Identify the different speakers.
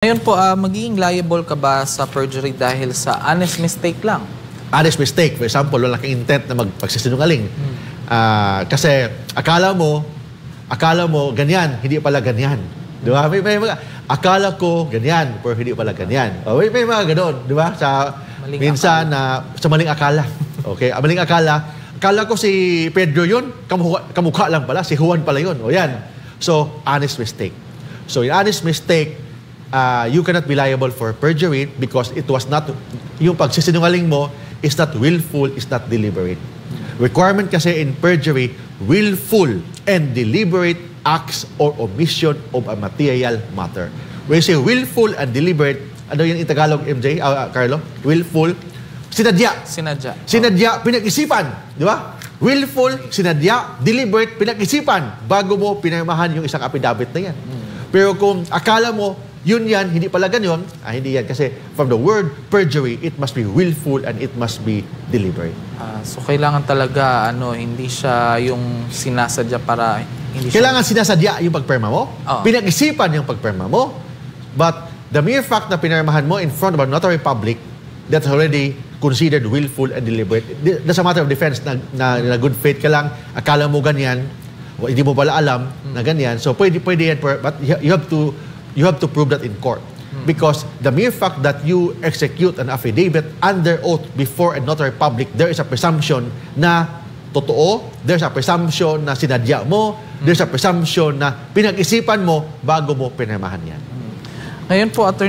Speaker 1: Ngayon po, magiging liable ka ba sa perjury dahil sa honest mistake lang?
Speaker 2: Honest mistake. For example, wala kang intent na magpagsisinungaling. Kasi akala mo ganyan, hindi pala ganyan. Di ba? Akala ko ganyan, pero hindi pala ganyan. May mga ganoon, di ba? Minsan sa maling akala. Okay? Maling akala. Akala ko si Pedro yun, kamukha lang pala, si Juan pala yun. O yan. So, honest mistake. So, in honest mistake, you cannot be liable for perjury because it was not, yung pagsisinungaling mo is not willful, is not deliberate. Requirement kasi in perjury, willful and deliberate acts or omission of a material matter. When you say willful and deliberate, ano yan in Tagalog, MJ, Carlo? Willful, sinadya. Sinadya, pinag-isipan. Di ba? Willful, sinadya, deliberate, pinag-isipan bago mo pinirmahan yung isang affidavit na yan. Pero kung akala mo, yun yan, hindi pala ganyan, hindi yan. Kasi from the word perjury, it must be willful and it must be deliberate.
Speaker 1: So kailangan talaga, hindi siya yung sinasadya para...
Speaker 2: Kailangan sinasadya yung pagperma mo, pinag-isipan yung pagperma mo, but the mere fact na pinirmahan mo in front of a notary public, that's already considered willful and deliberate. That's a matter of defense na good faith ka lang, akala mo ganyan, hindi mo pala alam na ganyan. So pwede yan, but you have to prove that in court. Because the mere fact that you execute an affidavit under oath before a notary public, there is a presumption na totoo, there's a presumption na sinadya mo, there's a presumption na pinag-isipan mo bago mo pinirmahan yan.
Speaker 1: Ngayon po, Attorney